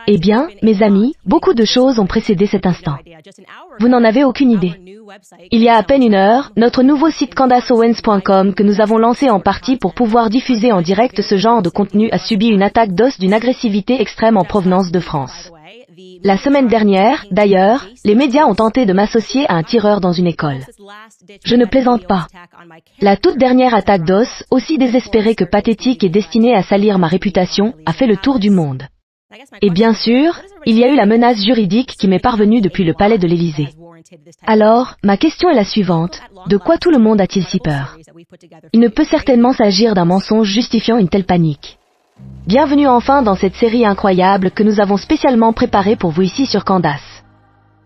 Eh bien, mes amis, beaucoup de choses ont précédé cet instant. Vous n'en avez aucune idée. Il y a à peine une heure, notre nouveau site CandaceOwens.com que nous avons lancé en partie pour pouvoir diffuser en direct ce genre de contenu a subi une attaque DOS d'une agressivité extrême en provenance de France. La semaine dernière, d'ailleurs, les médias ont tenté de m'associer à un tireur dans une école. Je ne plaisante pas. La toute dernière attaque DOS, aussi désespérée que pathétique et destinée à salir ma réputation, a fait le tour du monde. Et bien sûr, il y a eu la menace juridique qui m'est parvenue depuis le palais de l'Élysée. Alors, ma question est la suivante. De quoi tout le monde a-t-il si peur? Il ne peut certainement s'agir d'un mensonge justifiant une telle panique. Bienvenue enfin dans cette série incroyable que nous avons spécialement préparée pour vous ici sur Candace.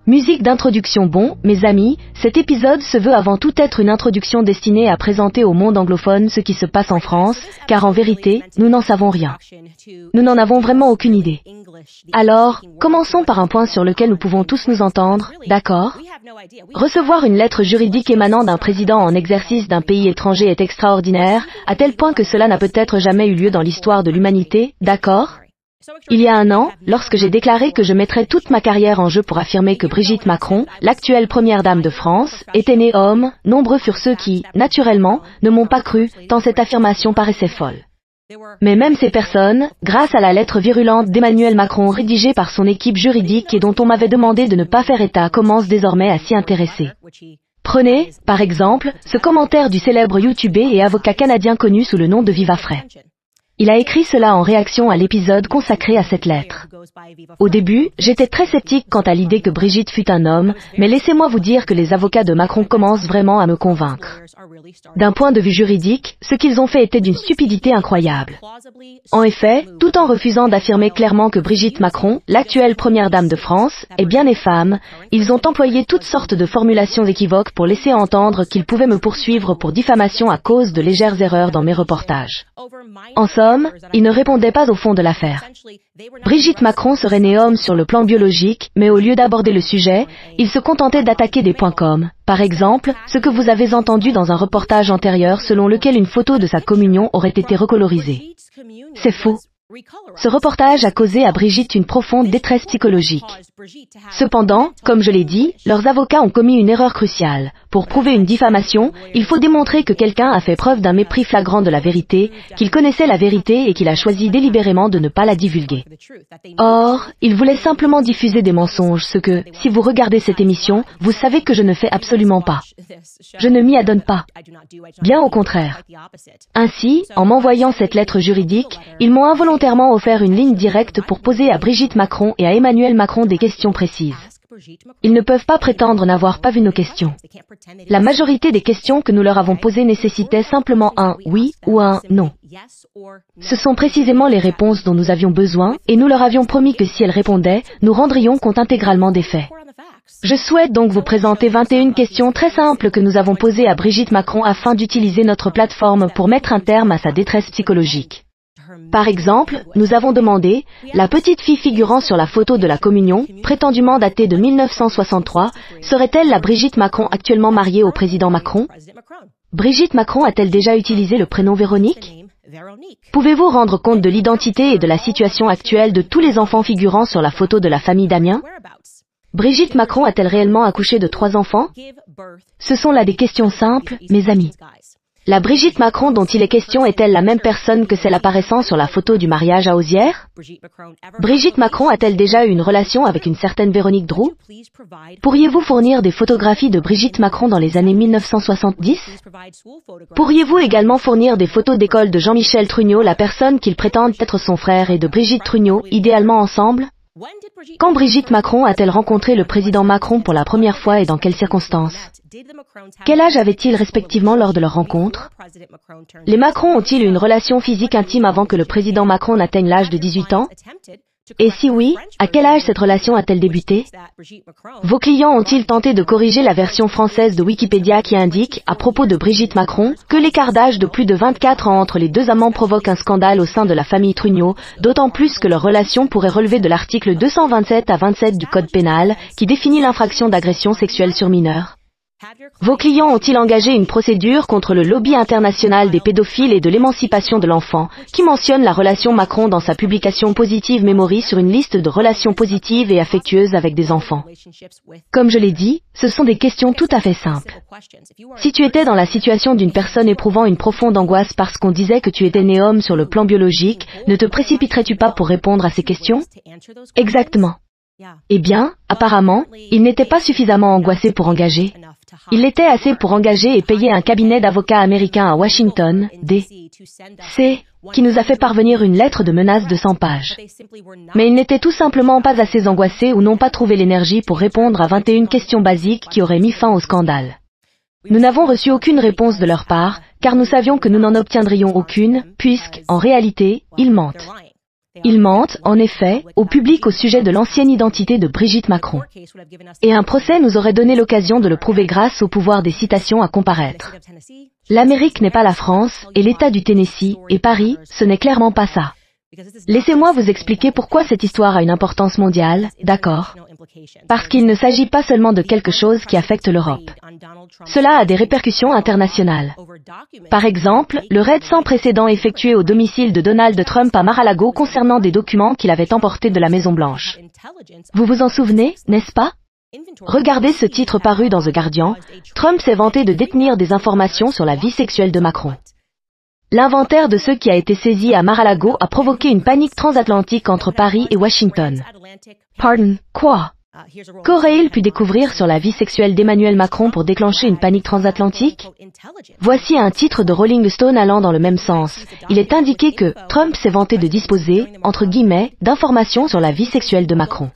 Musique d'introduction. Bon, mes amis, cet épisode se veut avant tout être une introduction destinée à présenter au monde anglophone ce qui se passe en France, car en vérité, nous n'en savons rien. Nous n'en avons vraiment aucune idée. Alors, commençons par un point sur lequel nous pouvons tous nous entendre, d'accord? Recevoir une lettre juridique émanant d'un président en exercice d'un pays étranger est extraordinaire, à tel point que cela n'a peut-être jamais eu lieu dans l'histoire de l'humanité, d'accord? Il y a un an, lorsque j'ai déclaré que je mettrais toute ma carrière en jeu pour affirmer que Brigitte Macron, l'actuelle première dame de France, était née homme, nombreux furent ceux qui, naturellement, ne m'ont pas cru, tant cette affirmation paraissait folle. Mais même ces personnes, grâce à la lettre virulente d'Emmanuel Macron rédigée par son équipe juridique et dont on m'avait demandé de ne pas faire état, commencent désormais à s'y intéresser. Prenez, par exemple, ce commentaire du célèbre YouTuber et avocat canadien connu sous le nom de Vivafray. Il a écrit cela en réaction à l'épisode consacré à cette lettre. Au début, j'étais très sceptique quant à l'idée que Brigitte fût un homme, mais laissez-moi vous dire que les avocats de Macron commencent vraiment à me convaincre. D'un point de vue juridique, ce qu'ils ont fait était d'une stupidité incroyable. En effet, tout en refusant d'affirmer clairement que Brigitte Macron, l'actuelle première dame de France, est bien née femme, ils ont employé toutes sortes de formulations équivoques pour laisser entendre qu'ils pouvaient me poursuivre pour diffamation à cause de légères erreurs dans mes reportages. En somme, ils ne répondaient pas au fond de l'affaire. Brigitte Macron serait née homme sur le plan biologique, mais au lieu d'aborder le sujet, ils se contentaient d'attaquer des points comme, par exemple, ce que vous avez entendu dans un reportage antérieur selon lequel une photo de sa communion aurait été recolorisée. C'est faux. Ce reportage a causé à Brigitte une profonde détresse psychologique. Cependant, comme je l'ai dit, leurs avocats ont commis une erreur cruciale. Pour prouver une diffamation, il faut démontrer que quelqu'un a fait preuve d'un mépris flagrant de la vérité, qu'il connaissait la vérité et qu'il a choisi délibérément de ne pas la divulguer. Or, ils voulaient simplement diffuser des mensonges, ce que, si vous regardez cette émission, vous savez que je ne fais absolument pas. Je ne m'y adonne pas. Bien au contraire. Ainsi, en m'envoyant cette lettre juridique, ils m'ont involontairement offert une ligne directe pour poser à Brigitte Macron et à Emmanuel Macron des questions précises. Ils ne peuvent pas prétendre n'avoir pas vu nos questions. La majorité des questions que nous leur avons posées nécessitaient simplement un « oui » ou un « non ». Ce sont précisément les réponses dont nous avions besoin, et nous leur avions promis que si elles répondaient, nous rendrions compte intégralement des faits. Je souhaite donc vous présenter 21 questions très simples que nous avons posées à Brigitte Macron afin d'utiliser notre plateforme pour mettre un terme à sa détresse psychologique. Par exemple, nous avons demandé, la petite fille figurant sur la photo de la communion, prétendument datée de 1963, serait-elle la Brigitte Macron actuellement mariée au président Macron? Brigitte Macron a-t-elle déjà utilisé le prénom Véronique? Pouvez-vous rendre compte de l'identité et de la situation actuelle de tous les enfants figurant sur la photo de la famille Damien? Brigitte Macron a-t-elle réellement accouché de 3 enfants? Ce sont là des questions simples, mes amis. La Brigitte Macron dont il est question est-elle la même personne que celle apparaissant sur la photo du mariage à Osières? Brigitte Macron a-t-elle déjà eu une relation avec une certaine Véronique Droux? Pourriez-vous fournir des photographies de Brigitte Macron dans les années 1970? Pourriez-vous également fournir des photos d'école de Jean-Michel Trugnot, la personne qu'il prétend être son frère, et de Brigitte Trugnot, idéalement ensemble? Quand Brigitte Macron a-t-elle rencontré le président Macron pour la première fois et dans quelles circonstances? Quel âge avaient-ils respectivement lors de leur rencontre? Les Macron ont-ils eu une relation physique intime avant que le président Macron n'atteigne l'âge de 18 ans? Et si oui, à quel âge cette relation a-t-elle débuté? Vos clients ont-ils tenté de corriger la version française de Wikipédia qui indique, à propos de Brigitte Macron, que l'écart d'âge de plus de 24 ans entre les deux amants provoque un scandale au sein de la famille Trugnot, d'autant plus que leur relation pourrait relever de l'article 227 à 27 du Code pénal, qui définit l'infraction d'agression sexuelle sur mineur? Vos clients ont-ils engagé une procédure contre le lobby international des pédophiles et de l'émancipation de l'enfant, qui mentionne la relation Macron dans sa publication Positive Memory sur une liste de relations positives et affectueuses avec des enfants? Comme je l'ai dit, ce sont des questions tout à fait simples. Si tu étais dans la situation d'une personne éprouvant une profonde angoisse parce qu'on disait que tu étais né homme sur le plan biologique, ne te précipiterais-tu pas pour répondre à ces questions? Exactement. Eh bien, apparemment, il n'était pas suffisamment angoissé pour engager. Il l'était assez pour engager et payer un cabinet d'avocats américain à Washington, D.C., qui nous a fait parvenir une lettre de menace de 100 pages. Mais ils n'étaient tout simplement pas assez angoissés ou n'ont pas trouvé l'énergie pour répondre à 21 questions basiques qui auraient mis fin au scandale. Nous n'avons reçu aucune réponse de leur part, car nous savions que nous n'en obtiendrions aucune, puisque, en réalité, ils mentent. Ils mentent, en effet, au public au sujet de l'ancienne identité de Brigitte Macron. Et un procès nous aurait donné l'occasion de le prouver grâce au pouvoir des citations à comparaître. L'Amérique n'est pas la France, et l'État du Tennessee, et Paris, ce n'est clairement pas ça. Laissez-moi vous expliquer pourquoi cette histoire a une importance mondiale, d'accord? Parce qu'il ne s'agit pas seulement de quelque chose qui affecte l'Europe. Cela a des répercussions internationales. Par exemple, le raid sans précédent effectué au domicile de Donald Trump à Mar-a-Lago concernant des documents qu'il avait emportés de la Maison-Blanche. Vous vous en souvenez, n'est-ce pas? Regardez ce titre paru dans The Guardian. Trump s'est vanté de détenir des informations sur la vie sexuelle de Macron. L'inventaire de ce qui a été saisi à Mar-a-Lago a provoqué une panique transatlantique entre Paris et Washington. Pardon, quoi? Qu'aurait-il pu découvrir sur la vie sexuelle d'Emmanuel Macron pour déclencher une panique transatlantique? Voici un titre de Rolling Stone allant dans le même sens. Il est indiqué que Trump s'est vanté de disposer, entre guillemets, d'informations sur la vie sexuelle de Macron.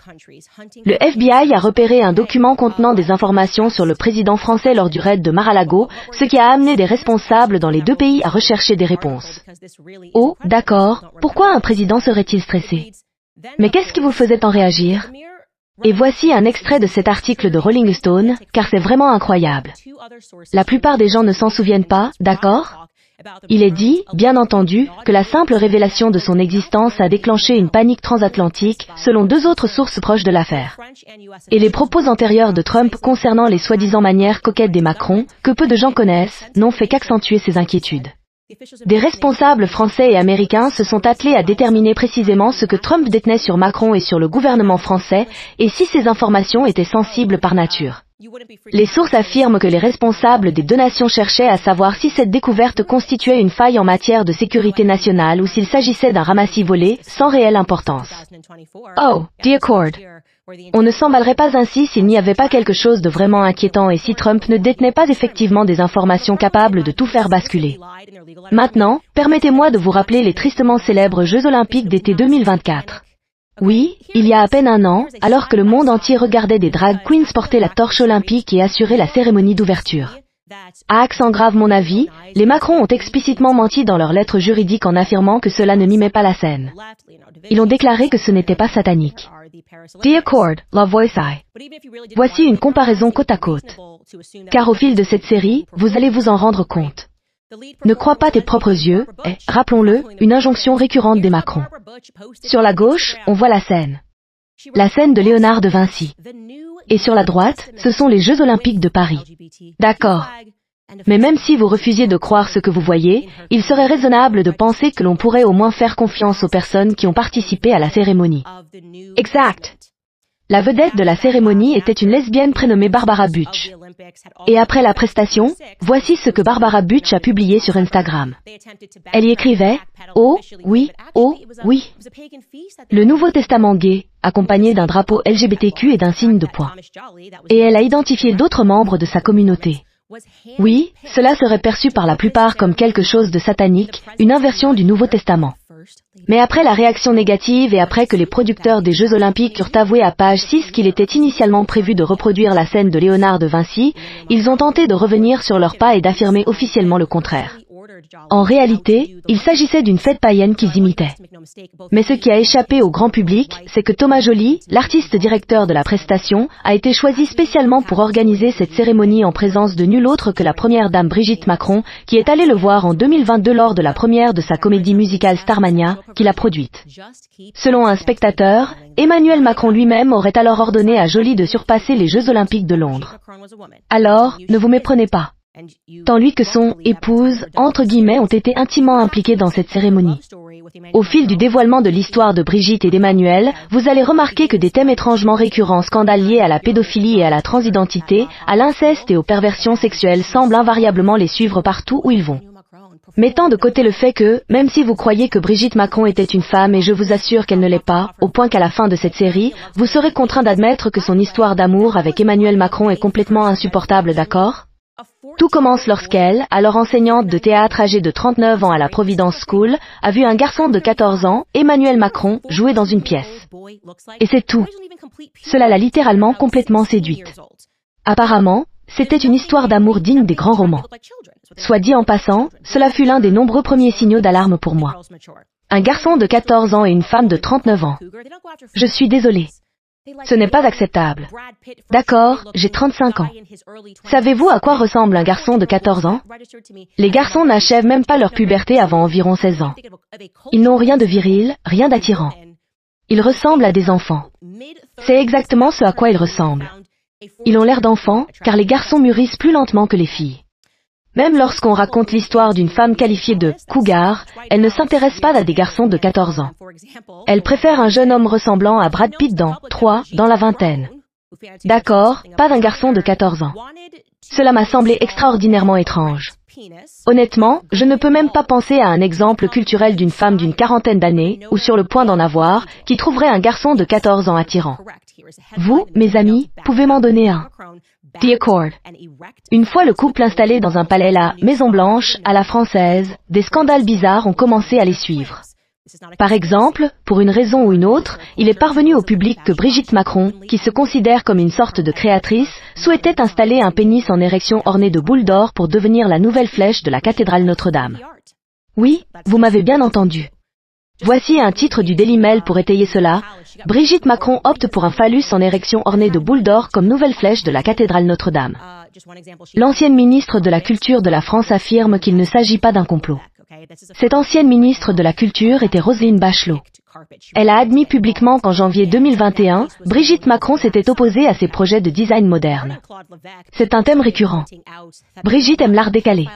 Le FBI a repéré un document contenant des informations sur le président français lors du raid de Mar-a-Lago, ce qui a amené des responsables dans les deux pays à rechercher des réponses. Oh, d'accord, pourquoi un président serait-il stressé? Mais qu'est-ce qui vous faisait tant réagir? Et voici un extrait de cet article de Rolling Stone, car c'est vraiment incroyable. La plupart des gens ne s'en souviennent pas, d'accord? Il est dit, bien entendu, que la simple révélation de son existence a déclenché une panique transatlantique, selon deux autres sources proches de l'affaire. Et les propos antérieurs de Trump concernant les soi-disant manières coquettes des Macron, que peu de gens connaissent, n'ont fait qu'accentuer ces inquiétudes. Des responsables français et américains se sont attelés à déterminer précisément ce que Trump détenait sur Macron et sur le gouvernement français, et si ces informations étaient sensibles par nature. Les sources affirment que les responsables des deux nations cherchaient à savoir si cette découverte constituait une faille en matière de sécurité nationale ou s'il s'agissait d'un ramassis volé, sans réelle importance. Oh, dear Cord. On ne s'emballerait pas ainsi s'il n'y avait pas quelque chose de vraiment inquiétant et si Trump ne détenait pas effectivement des informations capables de tout faire basculer. Maintenant, permettez-moi de vous rappeler les tristement célèbres Jeux Olympiques d'été 2024. Oui, il y a à peine un an, alors que le monde entier regardait des drag queens porter la torche olympique et assurer la cérémonie d'ouverture. À accent grave mon avis, les Macron ont explicitement menti dans leur lettre juridique en affirmant que cela ne mimait pas la scène. Ils ont déclaré que ce n'était pas satanique. Dear Cord, Love Voice I. Voici une comparaison côte à côte. Car au fil de cette série, vous allez vous en rendre compte. Ne crois pas tes propres yeux est, rappelons-le, une injonction récurrente des Macron. Sur la gauche, on voit la scène. La scène de Léonard de Vinci. Et sur la droite, ce sont les Jeux Olympiques de Paris. D'accord. Mais même si vous refusiez de croire ce que vous voyez, il serait raisonnable de penser que l'on pourrait au moins faire confiance aux personnes qui ont participé à la cérémonie. Exact. La vedette de la cérémonie était une lesbienne prénommée Barbara Butch. Et après la prestation, voici ce que Barbara Butch a publié sur Instagram. Elle y écrivait « Oh, oui, le Nouveau Testament gay, accompagné d'un drapeau LGBTQ et d'un signe de poing. » Et elle a identifié d'autres membres de sa communauté. Oui, cela serait perçu par la plupart comme quelque chose de satanique, une inversion du Nouveau Testament. Mais après la réaction négative et après que les producteurs des Jeux Olympiques eurent avoué à page 6 qu'il était initialement prévu de reproduire la scène de Léonard de Vinci, ils ont tenté de revenir sur leurs pas et d'affirmer officiellement le contraire. En réalité, il s'agissait d'une fête païenne qu'ils imitaient. Mais ce qui a échappé au grand public, c'est que Thomas Joly, l'artiste directeur de la prestation, a été choisi spécialement pour organiser cette cérémonie en présence de nul autre que la première dame Brigitte Macron, qui est allée le voir en 2022 lors de la première de sa comédie musicale Starmania, qu'il a produite. Selon un spectateur, Emmanuel Macron lui-même aurait alors ordonné à Joly de surpasser les Jeux Olympiques de Londres. Alors, ne vous méprenez pas. Tant lui que son « épouse » entre guillemets ont été intimement impliqués dans cette cérémonie. Au fil du dévoilement de l'histoire de Brigitte et d'Emmanuel, vous allez remarquer que des thèmes étrangement récurrents, scandales liés à la pédophilie et à la transidentité, à l'inceste et aux perversions sexuelles semblent invariablement les suivre partout où ils vont. Mettant de côté le fait que, même si vous croyez que Brigitte Macron était une femme et je vous assure qu'elle ne l'est pas, au point qu'à la fin de cette série, vous serez contraint d'admettre que son histoire d'amour avec Emmanuel Macron est complètement insupportable, d'accord ? Tout commence lorsqu'elle, alors enseignante de théâtre âgée de 39 ans à la Providence School, a vu un garçon de 14 ans, Emmanuel Macron, jouer dans une pièce. Et c'est tout. Cela l'a littéralement complètement séduite. Apparemment, c'était une histoire d'amour digne des grands romans. Soit dit en passant, cela fut l'un des nombreux premiers signaux d'alarme pour moi. Un garçon de 14 ans et une femme de 39 ans. Je suis désolée. Ce n'est pas acceptable. D'accord, j'ai 35 ans. Savez-vous à quoi ressemble un garçon de 14 ans? Les garçons n'achèvent même pas leur puberté avant environ 16 ans. Ils n'ont rien de viril, rien d'attirant. Ils ressemblent à des enfants. C'est exactement ce à quoi ils ressemblent. Ils ont l'air d'enfants, car les garçons mûrissent plus lentement que les filles. Même lorsqu'on raconte l'histoire d'une femme qualifiée de « cougar », elle ne s'intéresse pas à des garçons de 14 ans. Elle préfère un jeune homme ressemblant à Brad Pitt dans « 3 » dans la vingtaine. D'accord, pas d'un garçon de 14 ans. Cela m'a semblé extraordinairement étrange. Honnêtement, je ne peux même pas penser à un exemple culturel d'une femme d'une quarantaine d'années, ou sur le point d'en avoir, qui trouverait un garçon de 14 ans attirant. Vous, mes amis, pouvez m'en donner un. The Accord. Une fois le couple installé dans un palais la Maison-Blanche, à la française, des scandales bizarres ont commencé à les suivre. Par exemple, pour une raison ou une autre, il est parvenu au public que Brigitte Macron, qui se considère comme une sorte de créatrice, souhaitait installer un pénis en érection orné de boules d'or pour devenir la nouvelle flèche de la cathédrale Notre-Dame. Oui, vous m'avez bien entendu. Voici un titre du Daily Mail pour étayer cela. Brigitte Macron opte pour un phallus en érection orné de boules d'or comme nouvelle flèche de la cathédrale Notre-Dame. L'ancienne ministre de la Culture de la France affirme qu'il ne s'agit pas d'un complot. Cette ancienne ministre de la Culture était Roselyne Bachelot. Elle a admis publiquement qu'en janvier 2021, Brigitte Macron s'était opposée à ses projets de design moderne. C'est un thème récurrent. Brigitte aime l'art décalé.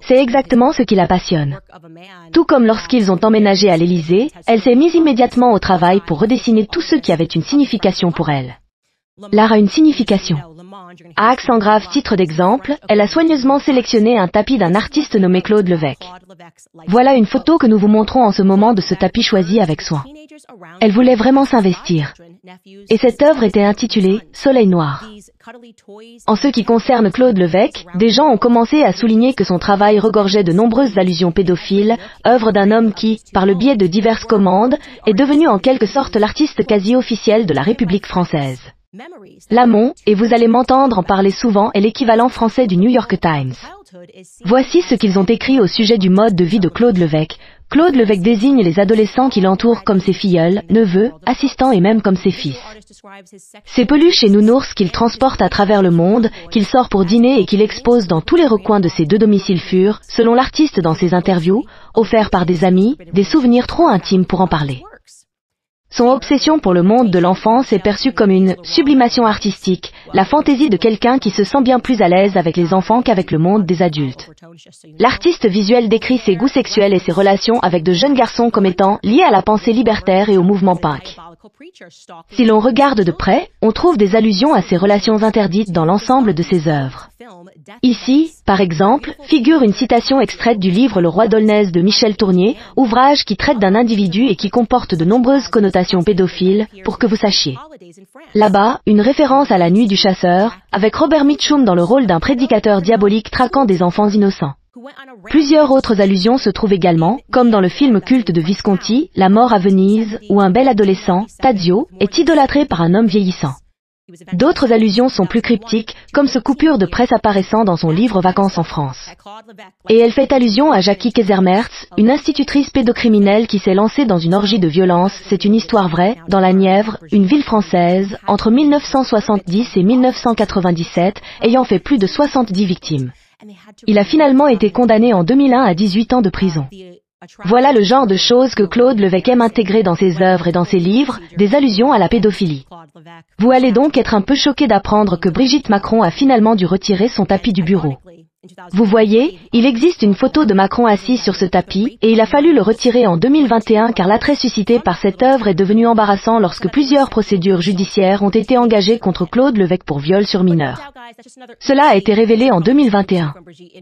C'est exactement ce qui la passionne. Tout comme lorsqu'ils ont emménagé à l'Élysée, elle s'est mise immédiatement au travail pour redessiner tous ceux qui avaient une signification pour elle. L'art a une signification. À accent grave titre d'exemple, elle a soigneusement sélectionné un tapis d'un artiste nommé Claude Levesque. Voilà une photo que nous vous montrons en ce moment de ce tapis choisi avec soin. Elle voulait vraiment s'investir. Et cette œuvre était intitulée « Soleil noir ». En ce qui concerne Claude Levesque, des gens ont commencé à souligner que son travail regorgeait de nombreuses allusions pédophiles, œuvre d'un homme qui, par le biais de diverses commandes, est devenu en quelque sorte l'artiste quasi officiel de la République française. Lamont, et vous allez m'entendre en parler souvent, est l'équivalent français du New York Times. Voici ce qu'ils ont écrit au sujet du mode de vie de Claude Levesque. Claude Levesque désigne les adolescents qui l'entourent comme ses filleuls, neveux, assistants et même comme ses fils. Ces peluches et nounours qu'il transporte à travers le monde, qu'il sort pour dîner et qu'il expose dans tous les recoins de ses deux domiciles furent, selon l'artiste dans ses interviews, offerts par des amis, des souvenirs trop intimes pour en parler. Son obsession pour le monde de l'enfance est perçue comme une sublimation artistique, la fantaisie de quelqu'un qui se sent bien plus à l'aise avec les enfants qu'avec le monde des adultes. L'artiste visuel décrit ses goûts sexuels et ses relations avec de jeunes garçons comme étant liés à la pensée libertaire et au mouvement punk. Si l'on regarde de près, on trouve des allusions à ces relations interdites dans l'ensemble de ses œuvres. Ici, par exemple, figure une citation extraite du livre Le Roi d'Aulnay de Michel Tournier, ouvrage qui traite d'un individu et qui comporte de nombreuses connotations pédophiles, pour que vous sachiez. Là-bas, une référence à La Nuit du Chasseur, avec Robert Mitchum dans le rôle d'un prédicateur diabolique traquant des enfants innocents. Plusieurs autres allusions se trouvent également, comme dans le film culte de Visconti, La mort à Venise, où un bel adolescent, Tadzio, est idolâtré par un homme vieillissant. D'autres allusions sont plus cryptiques, comme ce coupure de presse apparaissant dans son livre Vacances en France. Et elle fait allusion à Jackie Kesermertz, une institutrice pédocriminelle qui s'est lancée dans une orgie de violence, c'est une histoire vraie, dans la Nièvre, une ville française, entre 1970 et 1997, ayant fait plus de 70 victimes. Il a finalement été condamné en 2001 à 18 ans de prison. Voilà le genre de choses que Claude Levesque aime intégrer dans ses œuvres et dans ses livres, des allusions à la pédophilie. Vous allez donc être un peu choqué d'apprendre que Brigitte Macron a finalement dû retirer son tapis du bureau. Vous voyez, il existe une photo de Macron assis sur ce tapis, et il a fallu le retirer en 2021 car l'attrait suscité par cette œuvre est devenu embarrassant lorsque plusieurs procédures judiciaires ont été engagées contre Claude Levesque pour viol sur mineur. Cela a été révélé en 2021.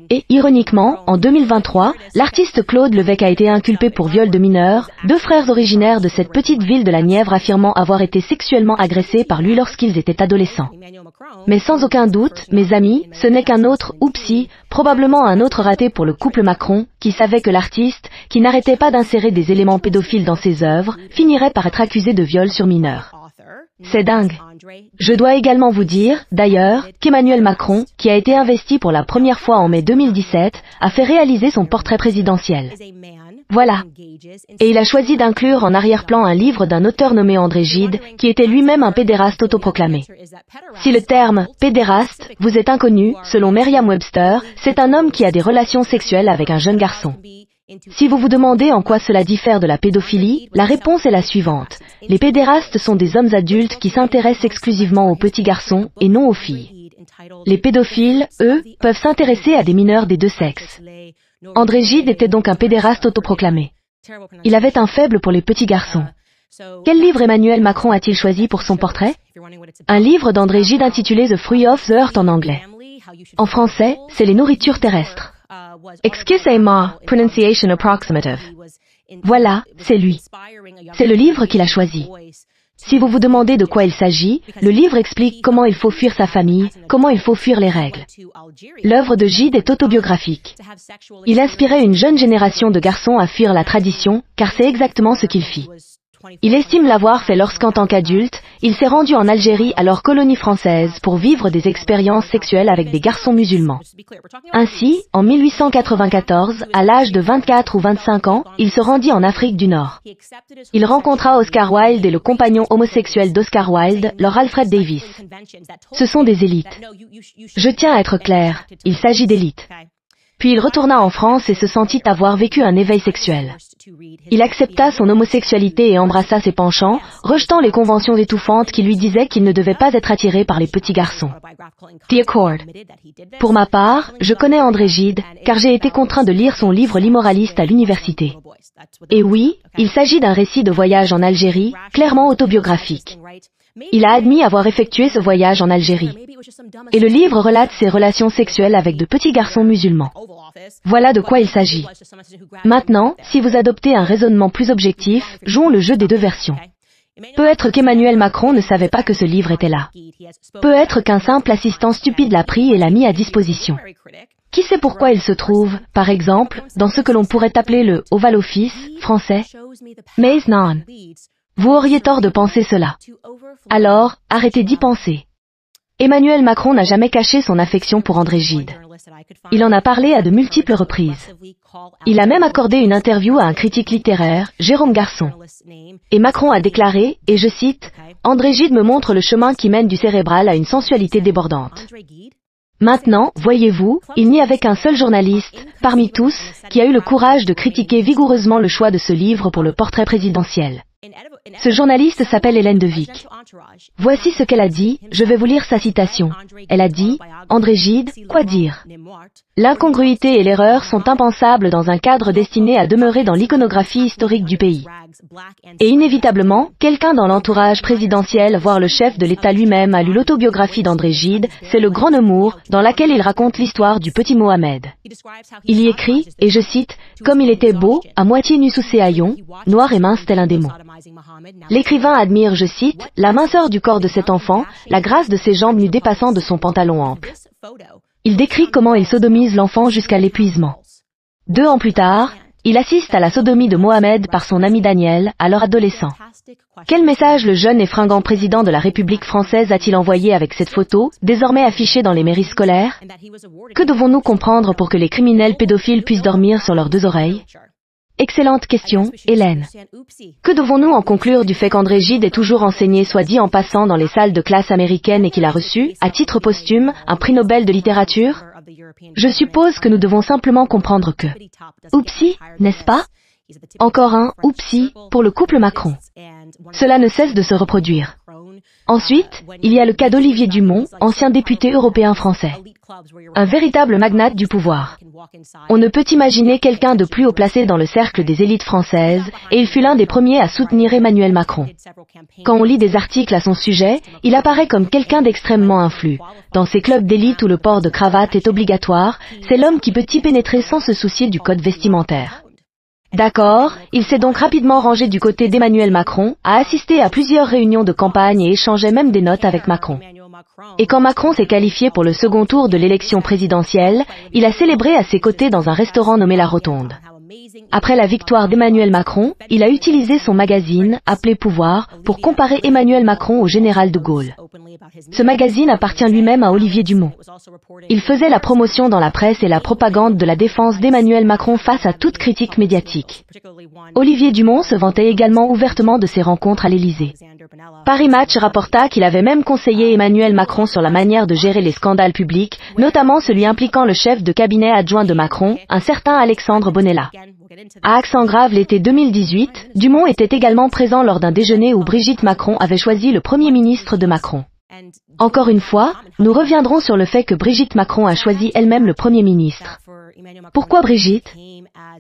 Et, ironiquement, en 2023, l'artiste Claude Levesque a été inculpé pour viol de mineurs, deux frères originaires de cette petite ville de la Nièvre affirmant avoir été sexuellement agressés par lui lorsqu'ils étaient adolescents. Mais sans aucun doute, mes amis, ce n'est qu'un autre oupsie, probablement un autre raté pour le couple Macron, qui savait que l'artiste, qui n'arrêtait pas d'insérer des éléments pédophiles dans ses œuvres, finirait par être accusé de viol sur mineur. C'est dingue. Je dois également vous dire, d'ailleurs, qu'Emmanuel Macron, qui a été investi pour la première fois en mai 2017, a fait réaliser son portrait présidentiel. Voilà. Et il a choisi d'inclure en arrière-plan un livre d'un auteur nommé André Gide, qui était lui-même un pédéraste autoproclamé. Si le terme « pédéraste » vous est inconnu, selon Merriam-Webster, c'est un homme qui a des relations sexuelles avec un jeune garçon. Si vous vous demandez en quoi cela diffère de la pédophilie, la réponse est la suivante. Les pédérastes sont des hommes adultes qui s'intéressent exclusivement aux petits garçons et non aux filles. Les pédophiles, eux, peuvent s'intéresser à des mineurs des deux sexes. André Gide était donc un pédéraste autoproclamé. Il avait un faible pour les petits garçons. Quel livre Emmanuel Macron a-t-il choisi pour son portrait? Un livre d'André Gide intitulé The Fruit of the Earth en anglais. En français, c'est les nourritures terrestres. Excusez-moi, pronunciation approximative. Voilà, c'est lui. C'est le livre qu'il a choisi. Si vous vous demandez de quoi il s'agit, le livre explique comment il faut fuir sa famille, comment il faut fuir les règles. L'œuvre de Gide est autobiographique. Il inspirait une jeune génération de garçons à fuir la tradition, car c'est exactement ce qu'il fit. Il estime l'avoir fait lorsqu'en tant qu'adulte, il s'est rendu en Algérie, alors colonie française, pour vivre des expériences sexuelles avec des garçons musulmans. Ainsi, en 1894, à l'âge de 24 ou 25 ans, il se rendit en Afrique du Nord. Il rencontra Oscar Wilde et le compagnon homosexuel d'Oscar Wilde, Lord Alfred Davis. Ce sont des élites. Je tiens à être clair, il s'agit d'élites. Puis il retourna en France et se sentit avoir vécu un éveil sexuel. Il accepta son homosexualité et embrassa ses penchants, rejetant les conventions étouffantes qui lui disaient qu'il ne devait pas être attiré par les petits garçons. The Accord. Pour ma part, je connais André Gide, car j'ai été contraint de lire son livre L'immoraliste à l'université. Et oui, il s'agit d'un récit de voyage en Algérie, clairement autobiographique. Il a admis avoir effectué ce voyage en Algérie. Et le livre relate ses relations sexuelles avec de petits garçons musulmans. Voilà de quoi il s'agit. Maintenant, si vous adoptez un raisonnement plus objectif, jouons le jeu des deux versions. Peut-être qu'Emmanuel Macron ne savait pas que ce livre était là. Peut-être qu'un simple assistant stupide l'a pris et l'a mis à disposition. Qui sait pourquoi il se trouve, par exemple, dans ce que l'on pourrait appeler le Oval Office, français? Mais non. Vous auriez tort de penser cela. Alors, arrêtez d'y penser. Emmanuel Macron n'a jamais caché son affection pour André Gide. Il en a parlé à de multiples reprises. Il a même accordé une interview à un critique littéraire, Jérôme Garçon. Et Macron a déclaré, et je cite, « André Gide me montre le chemin qui mène du cérébral à une sensualité débordante. » Maintenant, voyez-vous, il n'y avait qu'un seul journaliste, parmi tous, qui a eu le courage de critiquer vigoureusement le choix de ce livre pour le portrait présidentiel. Ce journaliste s'appelle Hélène de Vic. Voici ce qu'elle a dit, je vais vous lire sa citation. Elle a dit, « André Gide, quoi dire? L'incongruité et l'erreur sont impensables dans un cadre destiné à demeurer dans l'iconographie historique du pays. Et inévitablement, quelqu'un dans l'entourage présidentiel, voire le chef de l'État lui-même, a lu l'autobiographie d'André Gide, c'est le Grand Nemours, dans laquelle il raconte l'histoire du petit Mohamed. Il y écrit, et je cite, « Comme il était beau, à moitié nu sous ses haillons, noir et mince tel un démon. » L'écrivain admire, je cite, « la minceur du corps de cet enfant, la grâce de ses jambes nues dépassant de son pantalon ample. » Il décrit comment il sodomise l'enfant jusqu'à l'épuisement. 2 ans plus tard, il assiste à la sodomie de Mohamed par son ami Daniel, alors adolescent. Quel message le jeune et fringant président de la République française a-t-il envoyé avec cette photo, désormais affichée dans les mairies scolaires? Que devons-nous comprendre pour que les criminels pédophiles puissent dormir sur leurs deux oreilles? Excellente question, Hélène. Que devons-nous en conclure du fait qu'André Gide est toujours enseigné soit dit en passant dans les salles de classe américaines et qu'il a reçu, à titre posthume, un prix Nobel de littérature? Je suppose que nous devons simplement comprendre que... Oupsie, n'est-ce pas? Encore un « oupsie » pour le couple Macron. Cela ne cesse de se reproduire. Ensuite, il y a le cas d'Olivier Dumont, ancien député européen français. Un véritable magnate du pouvoir. On ne peut imaginer quelqu'un de plus haut placé dans le cercle des élites françaises, et il fut l'un des premiers à soutenir Emmanuel Macron. Quand on lit des articles à son sujet, il apparaît comme quelqu'un d'extrêmement influent. Dans ces clubs d'élite où le port de cravate est obligatoire, c'est l'homme qui peut y pénétrer sans se soucier du code vestimentaire. D'accord, il s'est donc rapidement rangé du côté d'Emmanuel Macron, a assisté à plusieurs réunions de campagne et échangeait même des notes avec Macron. Et quand Macron s'est qualifié pour le second tour de l'élection présidentielle, il a célébré à ses côtés dans un restaurant nommé La Rotonde. Après la victoire d'Emmanuel Macron, il a utilisé son magazine, appelé Pouvoir, pour comparer Emmanuel Macron au général de Gaulle. Ce magazine appartient lui-même à Olivier Dumont. Il faisait la promotion dans la presse et la propagande de la défense d'Emmanuel Macron face à toute critique médiatique. Olivier Dumont se vantait également ouvertement de ses rencontres à l'Élysée. Paris Match rapporta qu'il avait même conseillé Emmanuel Macron sur la manière de gérer les scandales publics, notamment celui impliquant le chef de cabinet adjoint de Macron, un certain Alexandre Bonnella. À Accent-Grave l'été 2018, Dumont était également présent lors d'un déjeuner où Brigitte Macron avait choisi le Premier ministre de Macron. Encore une fois, nous reviendrons sur le fait que Brigitte Macron a choisi elle-même le Premier ministre. Pourquoi Brigitte?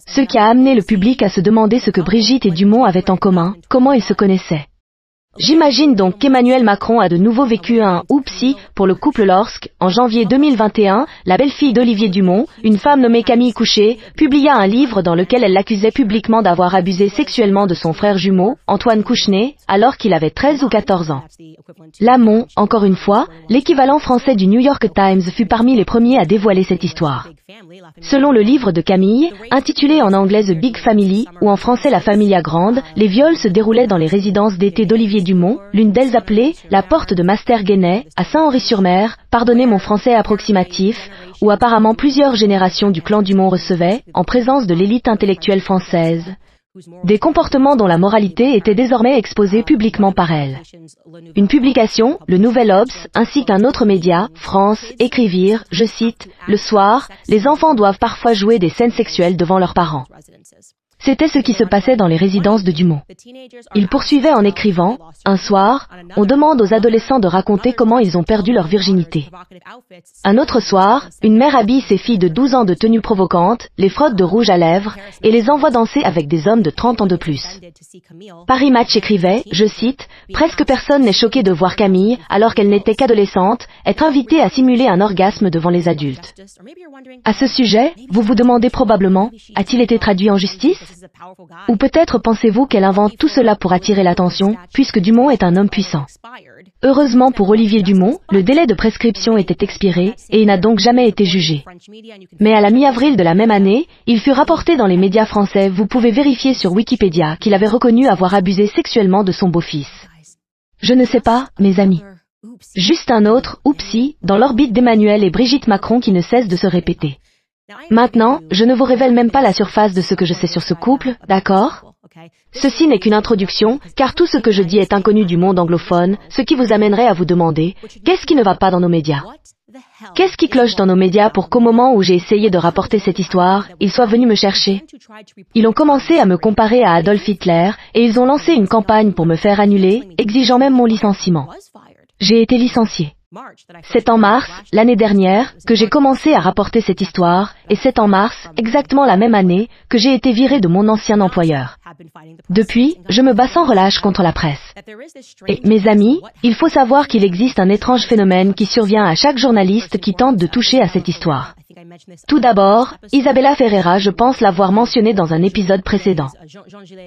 Ce qui a amené le public à se demander ce que Brigitte et Dumont avaient en commun, comment ils se connaissaient. J'imagine donc qu'Emmanuel Macron a de nouveau vécu un « oupsie » pour le couple lorsque, en janvier 2021, la belle-fille d'Olivier Dumont, une femme nommée Camille Couchet, publia un livre dans lequel elle l'accusait publiquement d'avoir abusé sexuellement de son frère jumeau, Antoine Kouchner, alors qu'il avait 13 ou 14 ans. Lamont, encore une fois, l'équivalent français du New York Times fut parmi les premiers à dévoiler cette histoire. Selon le livre de Camille, intitulé en anglais The Big Family, ou en français La Familia Grande, les viols se déroulaient dans les résidences d'été d'Olivier Dumont, l'une d'elles appelée la Porte de Master-Guénay, à Saint-Henri-sur-Mer, pardonnez mon français approximatif, où apparemment plusieurs générations du clan Dumont recevaient, en présence de l'élite intellectuelle française, des comportements dont la moralité était désormais exposée publiquement par elle. Une publication, le Nouvel Obs, ainsi qu'un autre média, France, écrivirent, je cite, « Le soir, les enfants doivent parfois jouer des scènes sexuelles devant leurs parents ». C'était ce qui se passait dans les résidences de Dumont. Il poursuivait en écrivant, « Un soir, on demande aux adolescents de raconter comment ils ont perdu leur virginité. Un autre soir, une mère habille ses filles de 12 ans de tenues provocantes, les frotte de rouge à lèvres, et les envoie danser avec des hommes de 30 ans de plus. » Paris Match écrivait, je cite, « Presque personne n'est choqué de voir Camille, alors qu'elle n'était qu'adolescente, être invitée à simuler un orgasme devant les adultes. » À ce sujet, vous vous demandez probablement, a-t-il été traduit en justice? Ou peut-être pensez-vous qu'elle invente tout cela pour attirer l'attention, puisque Dumont est un homme puissant. Heureusement pour Olivier Dumont, le délai de prescription était expiré, et il n'a donc jamais été jugé. Mais à la mi-avril de la même année, il fut rapporté dans les médias français, vous pouvez vérifier sur Wikipédia, qu'il avait reconnu avoir abusé sexuellement de son beau-fils. Je ne sais pas, mes amis. Juste un autre, oupsie, dans l'orbite d'Emmanuel et Brigitte Macron qui ne cesse de se répéter. Maintenant, je ne vous révèle même pas la surface de ce que je sais sur ce couple, d'accord? Ceci n'est qu'une introduction, car tout ce que je dis est inconnu du monde anglophone, ce qui vous amènerait à vous demander, qu'est-ce qui ne va pas dans nos médias? Qu'est-ce qui cloche dans nos médias pour qu'au moment où j'ai essayé de rapporter cette histoire, ils soient venus me chercher? Ils ont commencé à me comparer à Adolf Hitler, et ils ont lancé une campagne pour me faire annuler, exigeant même mon licenciement. J'ai été licencié. C'est en mars, l'année dernière, que j'ai commencé à rapporter cette histoire, et c'est en mars, exactement la même année, que j'ai été viré de mon ancien employeur. Depuis, je me bats sans relâche contre la presse. Et, mes amis, il faut savoir qu'il existe un étrange phénomène qui survient à chaque journaliste qui tente de toucher à cette histoire. Tout d'abord, Isabella Ferreira, je pense l'avoir mentionné dans un épisode précédent.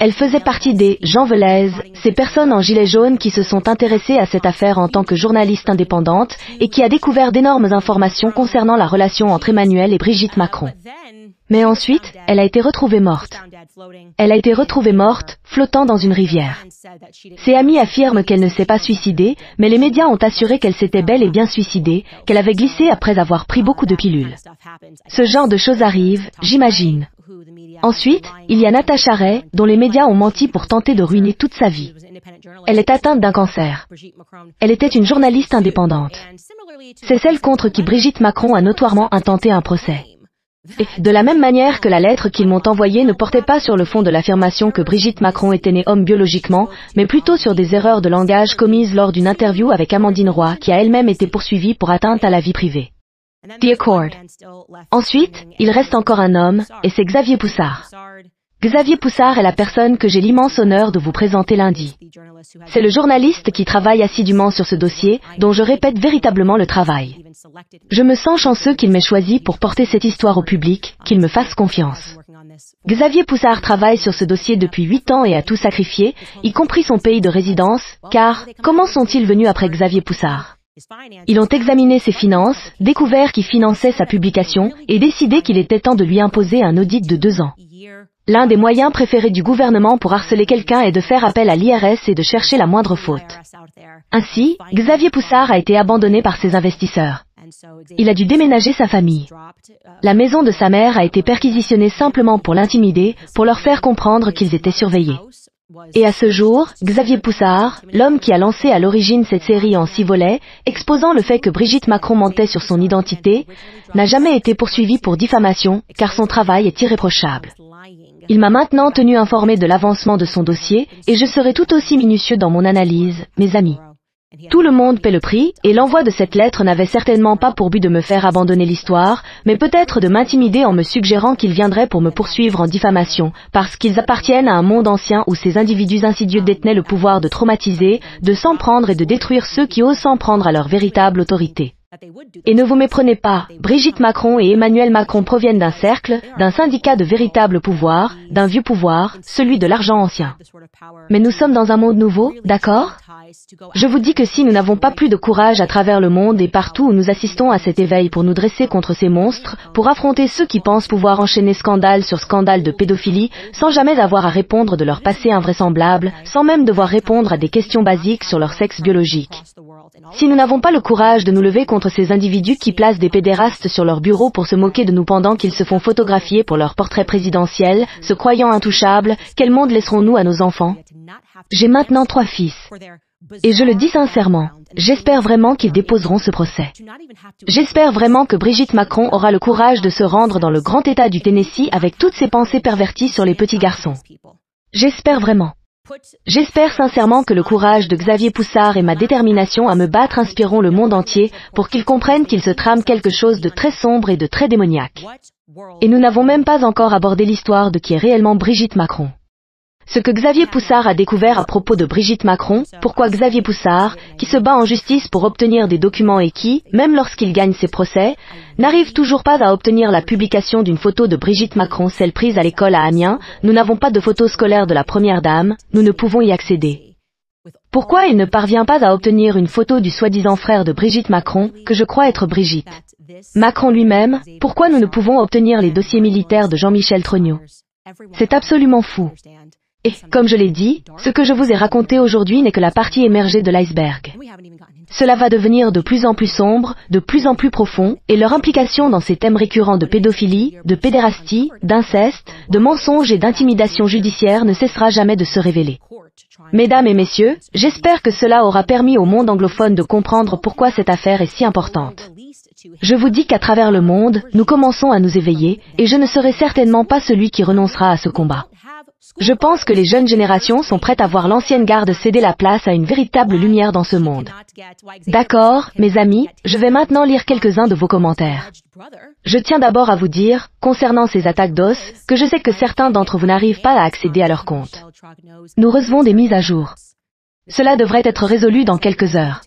Elle faisait partie des « gens velaises », ces personnes en gilet jaune qui se sont intéressées à cette affaire en tant que journaliste indépendante et qui a découvert d'énormes informations concernant la relation entre Emmanuel et Brigitte Macron. Mais ensuite, elle a été retrouvée morte. Elle a été retrouvée morte, flottant dans une rivière. Ses amis affirment qu'elle ne s'est pas suicidée, mais les médias ont assuré qu'elle s'était bel et bien suicidée, qu'elle avait glissé après avoir pris beaucoup de pilules. Ce genre de choses arrive, j'imagine. Ensuite, il y a Natasha Ray, dont les médias ont menti pour tenter de ruiner toute sa vie. Elle est atteinte d'un cancer. Elle était une journaliste indépendante. C'est celle contre qui Brigitte Macron a notoirement intenté un procès. Et, de la même manière que la lettre qu'ils m'ont envoyée ne portait pas sur le fond de l'affirmation que Brigitte Macron était née homme biologiquement, mais plutôt sur des erreurs de langage commises lors d'une interview avec Amandine Roy, qui a elle-même été poursuivie pour atteinte à la vie privée. The Accord. Ensuite, il reste encore un homme, et c'est Xavier Poussard. Xavier Poussard est la personne que j'ai l'immense honneur de vous présenter lundi. C'est le journaliste qui travaille assidûment sur ce dossier, dont je répète véritablement le travail. Je me sens chanceux qu'il m'ait choisi pour porter cette histoire au public, qu'il me fasse confiance. Xavier Poussard travaille sur ce dossier depuis 8 ans et a tout sacrifié, y compris son pays de résidence, car, comment sont-ils venus après Xavier Poussard? Ils ont examiné ses finances, découvert qui finançait sa publication, et décidé qu'il était temps de lui imposer un audit de 2 ans. L'un des moyens préférés du gouvernement pour harceler quelqu'un est de faire appel à l'IRS et de chercher la moindre faute. Ainsi, Xavier Poussard a été abandonné par ses investisseurs. Il a dû déménager sa famille. La maison de sa mère a été perquisitionnée simplement pour l'intimider, pour leur faire comprendre qu'ils étaient surveillés. Et à ce jour, Xavier Poussard, l'homme qui a lancé à l'origine cette série en 6 volets, exposant le fait que Brigitte Macron mentait sur son identité, n'a jamais été poursuivi pour diffamation, car son travail est irréprochable. Il m'a maintenant tenu informé de l'avancement de son dossier, et je serai tout aussi minutieux dans mon analyse, mes amis. Tout le monde paie le prix, et l'envoi de cette lettre n'avait certainement pas pour but de me faire abandonner l'histoire, mais peut-être de m'intimider en me suggérant qu'ils viendraient pour me poursuivre en diffamation, parce qu'ils appartiennent à un monde ancien où ces individus insidieux détenaient le pouvoir de traumatiser, de s'en prendre et de détruire ceux qui osent s'en prendre à leur véritable autorité. Et ne vous méprenez pas, Brigitte Macron et Emmanuel Macron proviennent d'un cercle, d'un syndicat de véritable pouvoir, d'un vieux pouvoir, celui de l'argent ancien. Mais nous sommes dans un monde nouveau, d'accord? Je vous dis que si nous n'avons pas plus de courage à travers le monde et partout où nous assistons à cet éveil pour nous dresser contre ces monstres, pour affronter ceux qui pensent pouvoir enchaîner scandale sur scandale de pédophilie, sans jamais avoir à répondre de leur passé invraisemblable, sans même devoir répondre à des questions basiques sur leur sexe biologique. Si nous n'avons pas le courage de nous lever contre ces individus qui placent des pédérastes sur leur bureau pour se moquer de nous pendant qu'ils se font photographier pour leur portrait présidentiel, se croyant intouchables, quel monde laisserons-nous à nos enfants? J'ai maintenant 3 fils. Et je le dis sincèrement, j'espère vraiment qu'ils déposeront ce procès. J'espère vraiment que Brigitte Macron aura le courage de se rendre dans le grand État du Tennessee avec toutes ses pensées perverties sur les petits garçons. J'espère vraiment. J'espère sincèrement que le courage de Xavier Poussard et ma détermination à me battre inspireront le monde entier pour qu'ils comprennent qu'il se trame quelque chose de très sombre et de très démoniaque. Et nous n'avons même pas encore abordé l'histoire de qui est réellement Brigitte Macron. Ce que Xavier Poussard a découvert à propos de Brigitte Macron, pourquoi Xavier Poussard, qui se bat en justice pour obtenir des documents et qui, même lorsqu'il gagne ses procès, n'arrive toujours pas à obtenir la publication d'une photo de Brigitte Macron, celle prise à l'école à Amiens, nous n'avons pas de photo scolaire de la première dame, nous ne pouvons y accéder. Pourquoi il ne parvient pas à obtenir une photo du soi-disant frère de Brigitte Macron, que je crois être Brigitte Macron lui-même, pourquoi nous ne pouvons obtenir les dossiers militaires de Jean-Michel Trogneux? C'est absolument fou. Et, comme je l'ai dit, ce que je vous ai raconté aujourd'hui n'est que la partie émergée de l'iceberg. Cela va devenir de plus en plus sombre, de plus en plus profond, et leur implication dans ces thèmes récurrents de pédophilie, de pédérastie, d'inceste, de mensonges et d'intimidation judiciaire ne cessera jamais de se révéler. Mesdames et messieurs, j'espère que cela aura permis au monde anglophone de comprendre pourquoi cette affaire est si importante. Je vous dis qu'à travers le monde, nous commençons à nous éveiller, et je ne serai certainement pas celui qui renoncera à ce combat. Je pense que les jeunes générations sont prêtes à voir l'ancienne garde céder la place à une véritable lumière dans ce monde. D'accord, mes amis, je vais maintenant lire quelques-uns de vos commentaires. Je tiens d'abord à vous dire, concernant ces attaques d'os, que je sais que certains d'entre vous n'arrivent pas à accéder à leur compte. Nous recevons des mises à jour. Cela devrait être résolu dans quelques heures.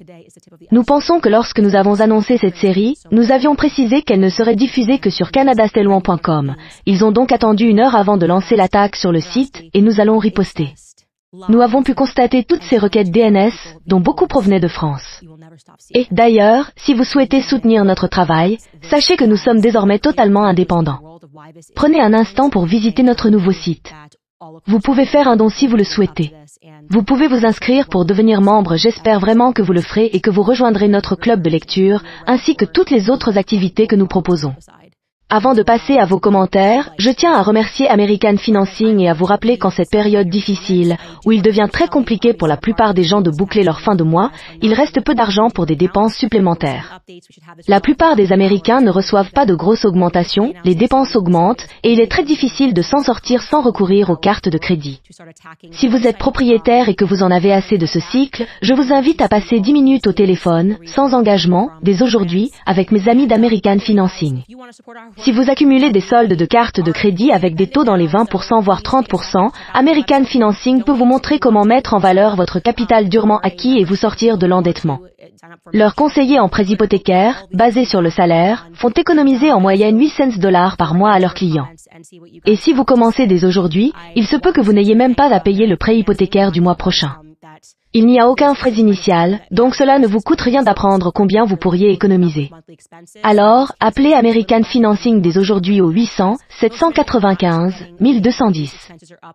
Nous pensons que lorsque nous avons annoncé cette série, nous avions précisé qu'elle ne serait diffusée que sur canadastelwan.com. Ils ont donc attendu 1 heure avant de lancer l'attaque sur le site, et nous allons riposter. Nous avons pu constater toutes ces requêtes DNS, dont beaucoup provenaient de France. Et, d'ailleurs, si vous souhaitez soutenir notre travail, sachez que nous sommes désormais totalement indépendants. Prenez un instant pour visiter notre nouveau site. Vous pouvez faire un don si vous le souhaitez. Vous pouvez vous inscrire pour devenir membre. J'espère vraiment que vous le ferez et que vous rejoindrez notre club de lecture, ainsi que toutes les autres activités que nous proposons. Avant de passer à vos commentaires, je tiens à remercier American Financing et à vous rappeler qu'en cette période difficile, où il devient très compliqué pour la plupart des gens de boucler leur fin de mois, il reste peu d'argent pour des dépenses supplémentaires. La plupart des Américains ne reçoivent pas de grosses augmentations, les dépenses augmentent, et il est très difficile de s'en sortir sans recourir aux cartes de crédit. Si vous êtes propriétaire et que vous en avez assez de ce cycle, je vous invite à passer 10 minutes au téléphone, sans engagement, dès aujourd'hui, avec mes amis d'American Financing. Si vous accumulez des soldes de cartes de crédit avec des taux dans les 20% voire 30%, American Financing peut vous montrer comment mettre en valeur votre capital durement acquis et vous sortir de l'endettement. Leurs conseillers en prêts hypothécaires, basés sur le salaire, font économiser en moyenne 8 cents par mois à leurs clients. Et si vous commencez dès aujourd'hui, il se peut que vous n'ayez même pas à payer le prêt hypothécaire du mois prochain. Il n'y a aucun frais initial, donc cela ne vous coûte rien d'apprendre combien vous pourriez économiser. Alors, appelez American Financing dès aujourd'hui au 800 795 1210.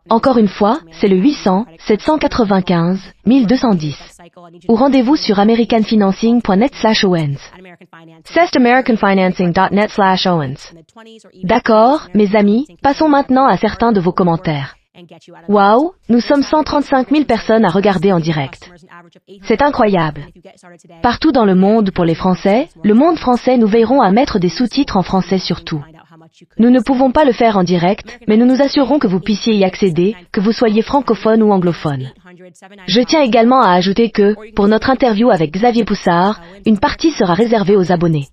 Encore une fois, c'est le 800 795 1210. Ou rendez-vous sur americanfinancing.net/owens. C'est americanfinancing.net/owens. D'accord, mes amis, passons maintenant à certains de vos commentaires. Waouh, nous sommes 135 000 personnes à regarder en direct. C'est incroyable. Partout dans le monde pour les Français, le monde français, nous veillerons à mettre des sous-titres en français surtout. Nous ne pouvons pas le faire en direct, mais nous nous assurerons que vous puissiez y accéder, que vous soyez francophone ou anglophone. Je tiens également à ajouter que, pour notre interview avec Xavier Poussard, une partie sera réservée aux abonnés.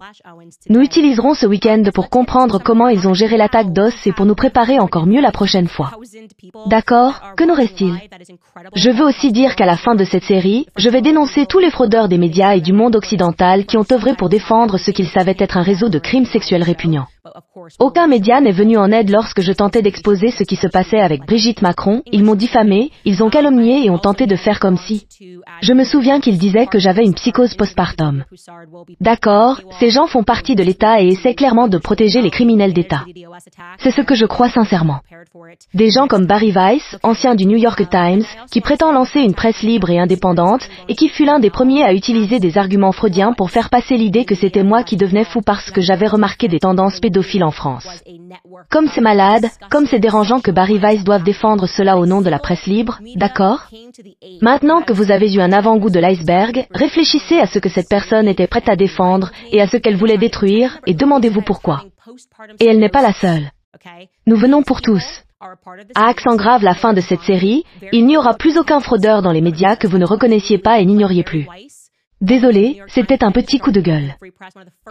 Nous utiliserons ce week-end pour comprendre comment ils ont géré l'attaque d'os et pour nous préparer encore mieux la prochaine fois. D'accord, que nous reste-t-il? Je veux aussi dire qu'à la fin de cette série, je vais dénoncer tous les fraudeurs des médias et du monde occidental qui ont œuvré pour défendre ce qu'ils savaient être un réseau de crimes sexuels répugnants. Aucun média n'est venu en aide lorsque je tentais d'exposer ce qui se passait avec Brigitte Macron, ils m'ont diffamé, ils ont calomnié et ont tenté de faire comme si. Je me souviens qu'ils disaient que j'avais une psychose postpartum. D'accord, ces gens font partie de l'État et essaient clairement de protéger les criminels d'État. C'est ce que je crois sincèrement. Des gens comme Barry Weiss, ancien du New York Times, qui prétend lancer une presse libre et indépendante, et qui fut l'un des premiers à utiliser des arguments freudiens pour faire passer l'idée que c'était moi qui devenais fou parce que j'avais remarqué des tendances pédophiles en France. Comme c'est malade, comme c'est dérangeant que Barry Weiss doive défendre cela au nom de la presse libre, d'accord? Maintenant que vous avez eu un avant-goût de l'iceberg, réfléchissez à ce que cette personne était prête à défendre et à ce qu'elle voulait détruire, et demandez-vous pourquoi. Et elle n'est pas la seule. Nous venons pour tous. À accent grave la fin de cette série, il n'y aura plus aucun fraudeur dans les médias que vous ne reconnaissiez pas et n'ignoriez plus. Désolé, c'était un petit coup de gueule.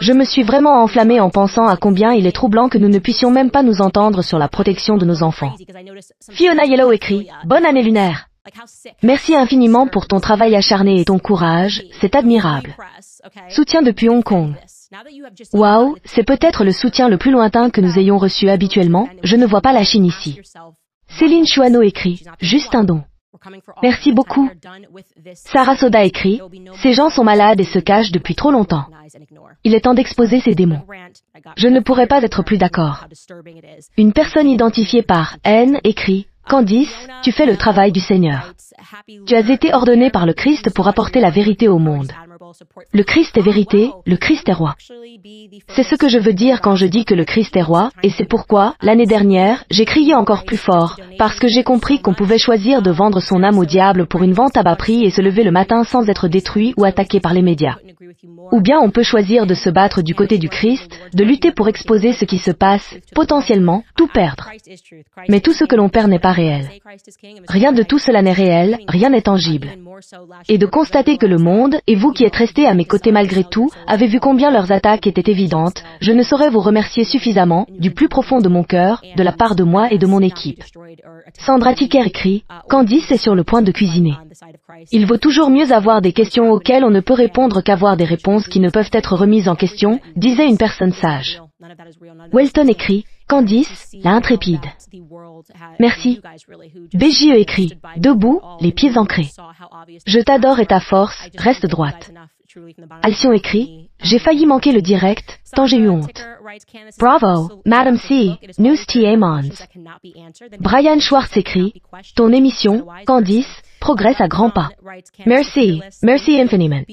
Je me suis vraiment enflammée en pensant à combien il est troublant que nous ne puissions même pas nous entendre sur la protection de nos enfants. Fiona Yellow écrit « Bonne année lunaire ». Merci infiniment pour ton travail acharné et ton courage, c'est admirable. Soutien depuis Hong Kong. Waouh, c'est peut-être le soutien le plus lointain que nous ayons reçu habituellement, je ne vois pas la Chine ici. Céline Chouano écrit « Juste un don ». Merci beaucoup. Sarah Soda écrit « Ces gens sont malades et se cachent depuis trop longtemps. Il est temps d'exposer ces démons. Je ne pourrais pas être plus d'accord. » Une personne identifiée par N écrit « Candice, tu fais le travail du Seigneur. Tu as été ordonné par le Christ pour apporter la vérité au monde. Le Christ est vérité, le Christ est roi. C'est ce que je veux dire quand je dis que le Christ est roi, et c'est pourquoi, l'année dernière, j'ai crié encore plus fort, parce que j'ai compris qu'on pouvait choisir de vendre son âme au diable pour une vente à bas prix et se lever le matin sans être détruit ou attaqué par les médias. Ou bien on peut choisir de se battre du côté du Christ, de lutter pour exposer ce qui se passe, potentiellement, tout perdre. Mais tout ce que l'on perd n'est pas réel. Rien de tout cela n'est réel, rien n'est tangible. Et de constater que le monde, et vous qui êtes restés à mes côtés malgré tout, avez vu combien leurs attaques étaient évidentes, je ne saurais vous remercier suffisamment, du plus profond de mon cœur, de la part de moi et de mon équipe. Sandra Ticker écrit « Candice est sur le point de cuisiner. Il vaut toujours mieux avoir des questions auxquelles on ne peut répondre qu'avoir des réponses qui ne peuvent être remises en question, disait une personne sage. » Welton écrit « Candice, la intrépide. » Merci. BJE écrit « Debout, les pieds ancrés. Je t'adore et ta force, reste droite. Alcyon écrit, j'ai failli manquer le direct, tant j'ai eu honte. Bravo, Madam C, News T. Amons. Brian Schwartz écrit, ton émission, Candice, progresse à grands pas. Merci, merci infiniment.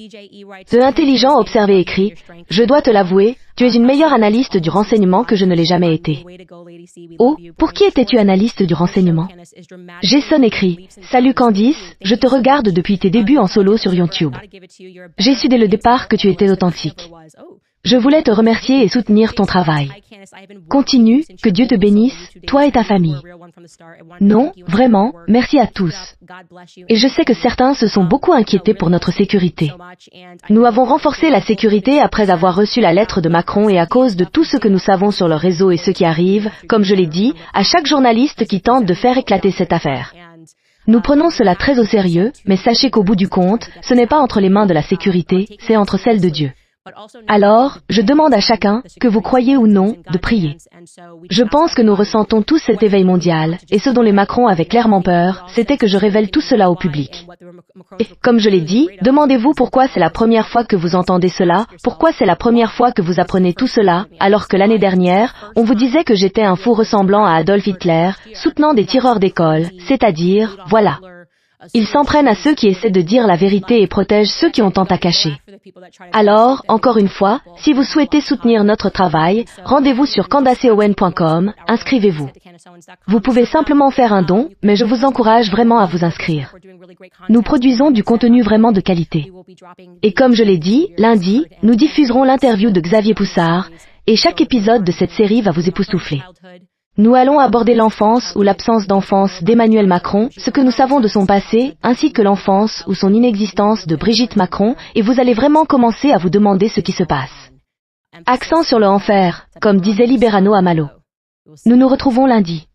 The Intelligent Observé écrit, je dois te l'avouer, tu es une meilleure analyste du renseignement que je ne l'ai jamais été. Oh, pour qui étais-tu analyste du renseignement? Jason écrit, salut Candice, je te regarde depuis tes débuts en solo sur YouTube. J'ai su dès le départ que tu étais authentique. Je voulais te remercier et soutenir ton travail. Continue, que Dieu te bénisse, toi et ta famille. Non, vraiment, merci à tous. Et je sais que certains se sont beaucoup inquiétés pour notre sécurité. Nous avons renforcé la sécurité après avoir reçu la lettre de Macron et à cause de tout ce que nous savons sur le réseau et ce qui arrive, comme je l'ai dit, à chaque journaliste qui tente de faire éclater cette affaire. Nous prenons cela très au sérieux, mais sachez qu'au bout du compte, ce n'est pas entre les mains de la sécurité, c'est entre celles de Dieu. Alors, je demande à chacun, que vous croyez ou non, de prier. Je pense que nous ressentons tous cet éveil mondial, et ce dont les Macron avaient clairement peur, c'était que je révèle tout cela au public. Et, comme je l'ai dit, demandez-vous pourquoi c'est la première fois que vous entendez cela, pourquoi c'est la première fois que vous apprenez tout cela, alors que l'année dernière, on vous disait que j'étais un fou ressemblant à Adolf Hitler, soutenant des tireurs d'école, c'est-à-dire, voilà. Ils s'en prennent à ceux qui essaient de dire la vérité et protègent ceux qui ont tant à cacher. Alors, encore une fois, si vous souhaitez soutenir notre travail, rendez-vous sur candaceowen.com, inscrivez-vous. Vous pouvez simplement faire un don, mais je vous encourage vraiment à vous inscrire. Nous produisons du contenu vraiment de qualité. Et comme je l'ai dit, lundi, nous diffuserons l'interview de Xavier Poussard, et chaque épisode de cette série va vous époustoufler. Nous allons aborder l'enfance ou l'absence d'enfance d'Emmanuel Macron, ce que nous savons de son passé, ainsi que l'enfance ou son inexistence de Brigitte Macron, et vous allez vraiment commencer à vous demander ce qui se passe. Accent sur le en faire, comme disait Liberano Amalo. Nous nous retrouvons lundi.